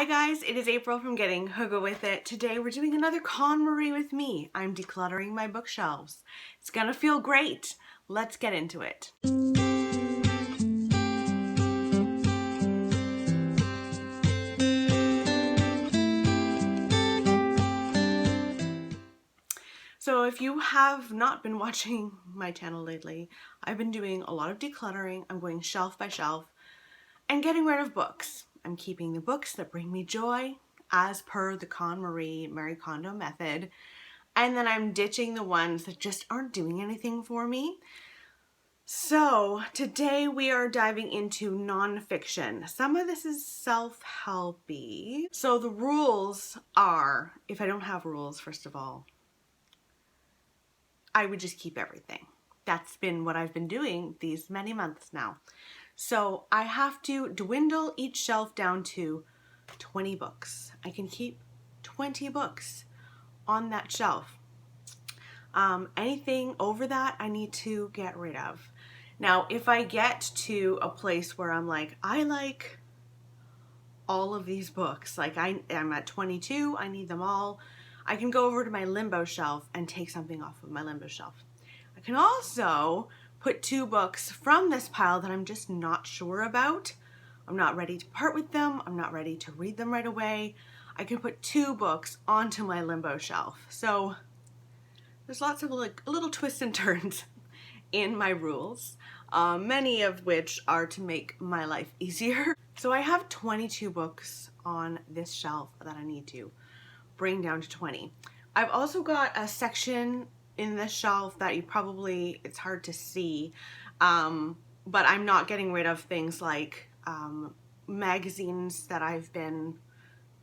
Hi guys, it is April from Getting Hygge With It. Today we're doing another Konmari with me. I'm decluttering my bookshelves. It's gonna feel great. Let's get into it. So if you have not been watching my channel lately, I've been doing a lot of decluttering. I'm going shelf by shelf and getting rid of books. I'm keeping the books that bring me joy as per the Konmari Marie Kondo method. And then I'm ditching the ones that just aren't doing anything for me. So today we are diving into nonfiction. Some of this is self-helpy. So the rules are, if I don't have rules, first of all, I would just keep everything. That's been what I've been doing these many months now. So I have to dwindle each shelf down to 20 books. I can keep 20 books on that shelf. Anything over that I need to get rid of. Now, if I get to a place where I'm like, I like all of these books, like I'm at 22, I need them all, I can go over to my limbo shelf and take something off of my limbo shelf. I can also put 2 books from this pile that I'm just not sure about. I'm not ready to part with them. I'm not ready to read them right away. I can put 2 books onto my limbo shelf. So there's lots of little twists and turns in my rules, many of which are to make my life easier. So I have 22 books on this shelf that I need to bring down to 20. I've also got a section in this shelf that it's hard to see, but I'm not getting rid of things like magazines that I've been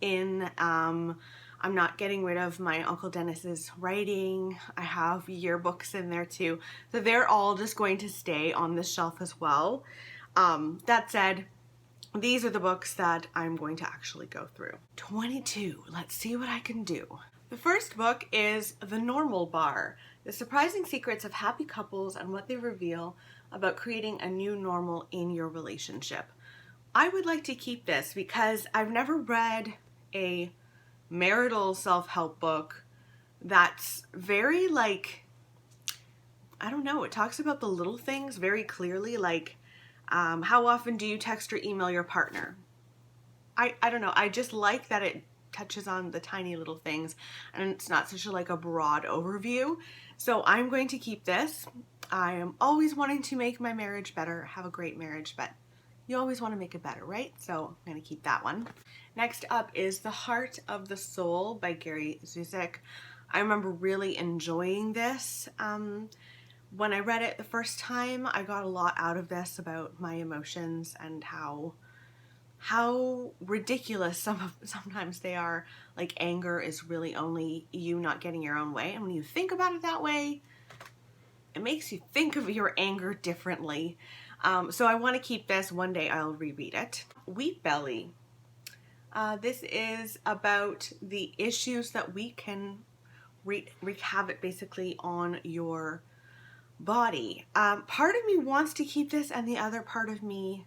in. I'm not getting rid of my Uncle Dennis's writing. I have yearbooks in there too. So they're all just going to stay on this shelf as well. That said, these are the books that I'm going to actually go through. 22, let's see what I can do. The first book is The Normal Bar, The Surprising Secrets of Happy Couples and What They Reveal About Creating a New Normal in Your Relationship. I would like to keep this because I've never read a marital self-help book that's very I don't know, it talks about the little things very clearly, like how often do you text or email your partner? I don't know, I just like that it touches on the tiny little things and it's not such a broad overview. So I'm going to keep this. I am always wanting to make my marriage better, have a great marriage, but you always want to make it better, right? So I'm going to keep that one. Next up is The Heart of the Soul by Gary Zuzik. I remember really enjoying this. When I read it the first time, I got a lot out of this about my emotions and how ridiculous sometimes they are. Like, anger is really only you not getting your own way. And when you think about it that way, it makes you think of your anger differently. So I want to keep this. One day I'll reread it. Wheat Belly. This is about the issues that wheat can wreak havoc basically on your body. Part of me wants to keep this and the other part of me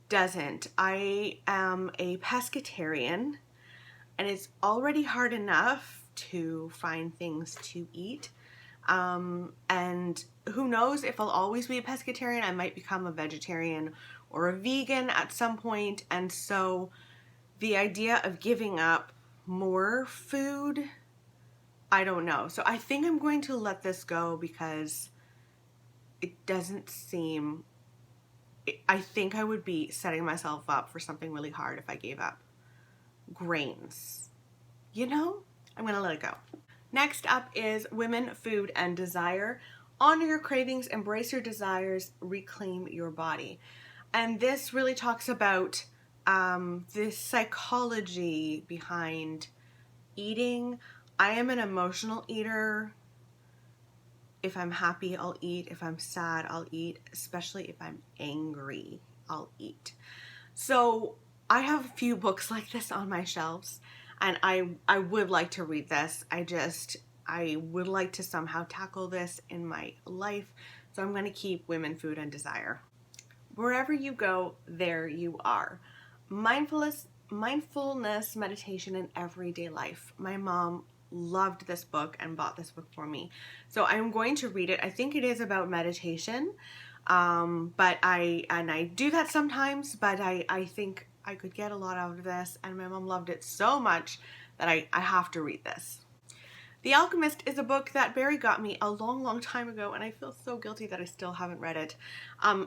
doesn't. I am a pescatarian and it's already hard enough to find things to eat. And who knows if I'll always be a pescatarian. I might become a vegetarian or a vegan at some point. And so the idea of giving up more food, I don't know. So I think I'm going to let this go because it doesn't seem, I think I would be setting myself up for something really hard if I gave up grains. You know, I'm going to let it go. Next up is Women, Food, and Desire. Honor your cravings, embrace your desires, reclaim your body. And this really talks about the psychology behind eating. I am an emotional eater. If I'm happy, I'll eat. If I'm sad, I'll eat. Especially if I'm angry, I'll eat. So I have a few books like this on my shelves. And I would like to read this. I would like to somehow tackle this in my life. So I'm going to keep Women, Food, and Desire. Wherever you go, there you are. Mindfulness Mindfulness Meditation in Everyday Life. My mom loved this book and bought this book for me. So I'm going to read it. I think it is about meditation. But I do that sometimes, but I think I could get a lot out of this, and my mom loved it so much that I have to read this. The Alchemist is a book that Barry got me a long time ago, and I feel so guilty that I still haven't read it.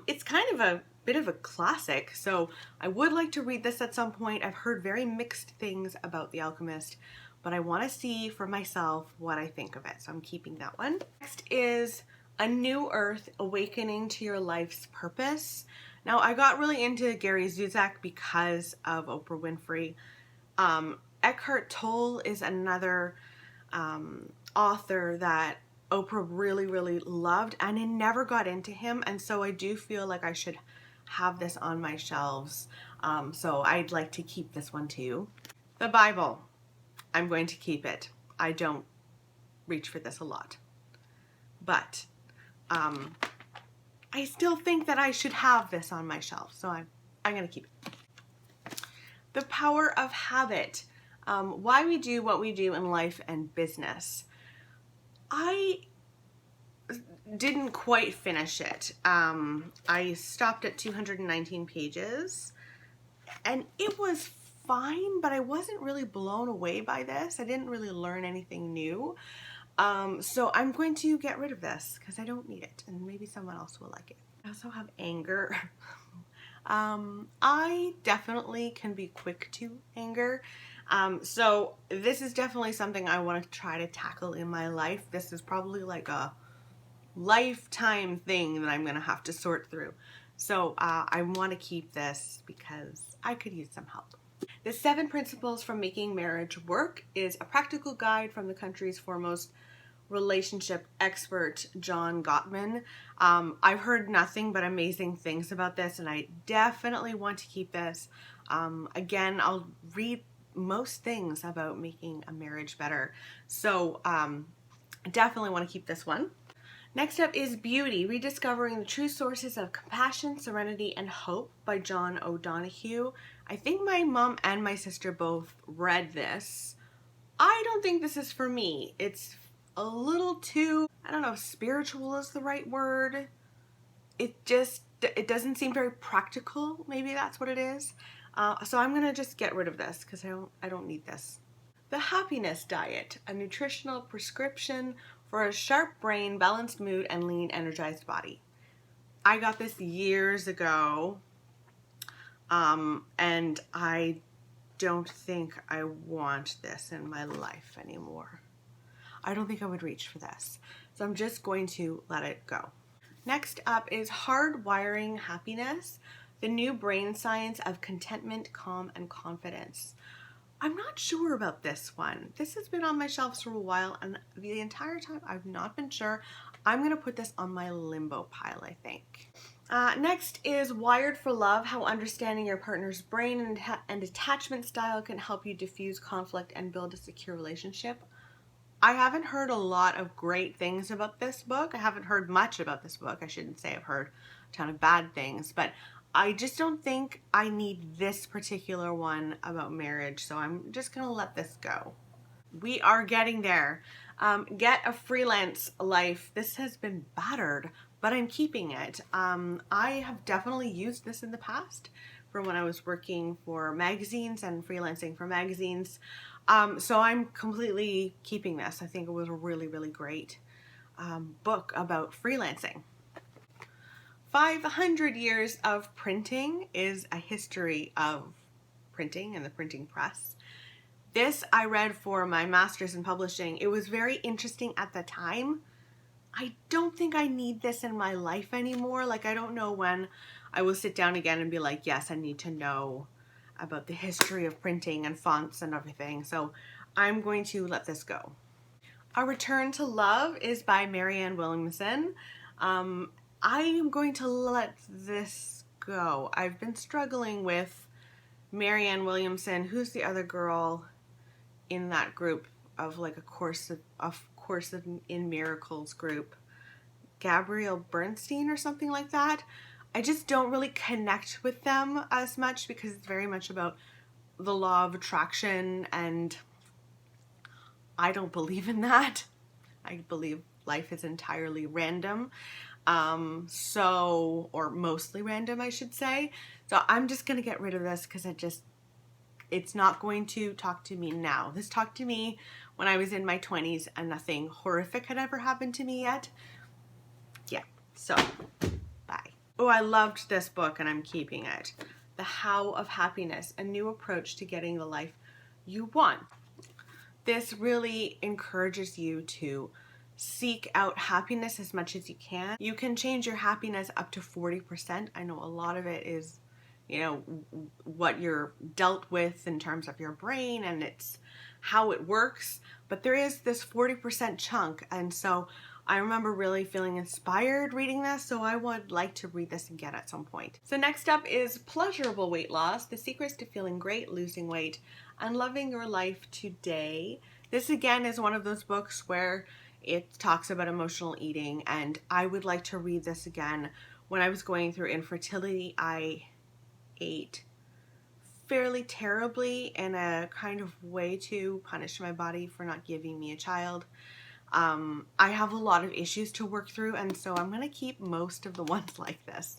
It's kind of a bit of a classic, so I would like to read this at some point. I've heard very mixed things about The Alchemist, but I want to see for myself what I think of it, so I'm keeping that one. Next is A New Earth, Awakening to Your Life's Purpose. Now, I got really into Gary Zuzak because of Oprah Winfrey. Eckhart Tolle is another author that Oprah really loved, and I never got into him, and so I do feel like I should have this on my shelves. So I'd like to keep this one too. The Bible, I'm going to keep it. I don't reach for this a lot, but I still think that I should have this on my shelf, so I'm going to keep it. The Power of Habit, Why We Do What We Do in Life and Business. I didn't quite finish it. I stopped at 219 pages, and it was fine, but I wasn't really blown away by this. I didn't really learn anything new. So I'm going to get rid of this because I don't need it, and maybe someone else will like it. I also have anger. I definitely can be quick to anger. So this is definitely something I want to try to tackle in my life. This is probably like a lifetime thing that I'm going to have to sort through. So I want to keep this because I could use some help. The 7 Principles for Making Marriage Work is a practical guide from the country's foremost relationship expert, John Gottman. I've heard nothing but amazing things about this, and I definitely want to keep this. Again, I'll read most things about making a marriage better. So I definitely want to keep this one. Next up is Beauty, Rediscovering the True Sources of Compassion, Serenity, and Hope by John O'Donohue. I think my mom and my sister both read this. I don't think this is for me. It's a little too, I don't know if spiritual is the right word. It doesn't seem very practical. Maybe that's what it is. So I'm gonna just get rid of this because I don't need this. The Happiness Diet, a nutritional prescription for a sharp brain, balanced mood, and lean, energized body. I got this years ago, and I don't think I want this in my life anymore. I don't think I would reach for this, so I'm just going to let it go. Next up is Hardwiring Happiness, the New Brain Science of Contentment, Calm, and Confidence. I'm not sure about this one. This has been on my shelves for a while, and the entire time I've not been sure. I'm going to put this on my limbo pile, I think. Next is Wired for Love, How Understanding Your Partner's Brain and Attachment Style Can Help You Diffuse Conflict and Build a Secure Relationship. I haven't heard a lot of great things about this book. I haven't heard much about this book. I shouldn't say I've heard a ton of bad things, but I just don't think I need this particular one about marriage, so I'm just going to let this go. We are getting there. Get a Freelance Life. This has been battered, but I'm keeping it. I have definitely used this in the past for when I was working for magazines and freelancing for magazines. So I'm completely keeping this. I think it was a really great book about freelancing. 500 Years of Printing is a history of printing and the printing press. This I read for my master's in publishing. It was very interesting at the time. I don't think I need this in my life anymore. Like, I don't know when I will sit down again and be like, yes, I need to know about the history of printing and fonts and everything. So I'm going to let this go. A Return to Love is by Marianne Williamson. I am going to let this go. I've been struggling with Marianne Williamson. Who's the other girl in that group of like a Course in Miracles group? Gabrielle Bernstein or something like that. I just don't really connect with them as much because it's very much about the law of attraction, and I don't believe in that. I believe life is entirely random. Or mostly random, I should say. So I'm just going to get rid of this because it's not going to talk to me now. This talked to me when I was in my 20s and nothing horrific had ever happened to me yet. Yeah, so bye. Oh, I loved this book and I'm keeping it. The How of Happiness, a new approach to getting the life you want. This really encourages you to seek out happiness as much as you can. You can change your happiness up to 40%. I know a lot of it is, you know, what you're dealt with in terms of your brain and it's how it works, but there is this 40% chunk, and so I remember really feeling inspired reading this, so I would like to read this again at some point. So next up is Pleasurable Weight Loss, The Secrets to Feeling Great, Losing Weight, and Loving Your Life Today. This again is one of those books where it talks about emotional eating, and I would like to read this again. When I was going through infertility, I ate fairly terribly in a kind of way to punish my body for not giving me a child. I have a lot of issues to work through, and so I'm going to keep most of the ones like this.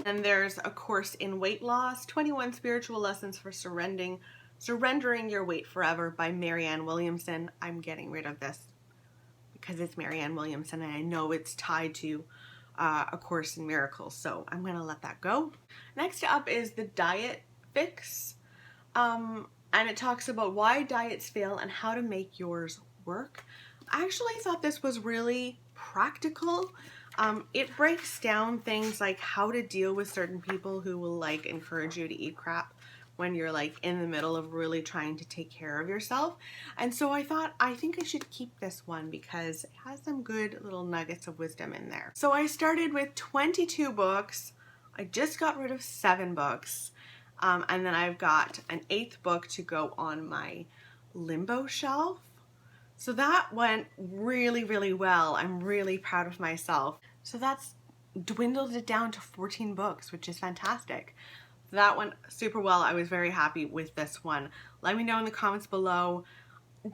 And there's A Course in Weight Loss, 21 Spiritual Lessons for Surrendering Your Weight Forever by Marianne Williamson. I'm getting rid of this because it's Marianne Williamson and I know it's tied to A Course in Miracles, so I'm going to let that go. Next up is The Diet Fix, and it talks about why diets fail and how to make yours work. I actually thought this was really practical. It breaks down things like how to deal with certain people who will like encourage you to eat crap when you're like in the middle of really trying to take care of yourself. And so I thought, I think I should keep this one because it has some good little nuggets of wisdom in there. So I started with 22 books. I just got rid of 7 books. And then I've got an 8th book to go on my limbo shelf. So that went really, really well. I'm really proud of myself. So that's dwindled it down to 14 books, which is fantastic. That went super well. I was very happy with this one. Let me know in the comments below.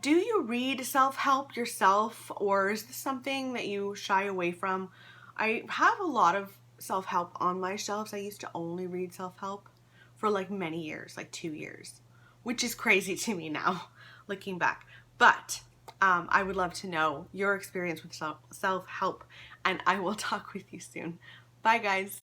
Do you read self-help yourself, or is this something that you shy away from? I have a lot of self-help on my shelves. I used to only read self-help for like many years, like 2 years, which is crazy to me now, looking back. But I would love to know your experience with self-help, and I will talk with you soon. Bye, guys.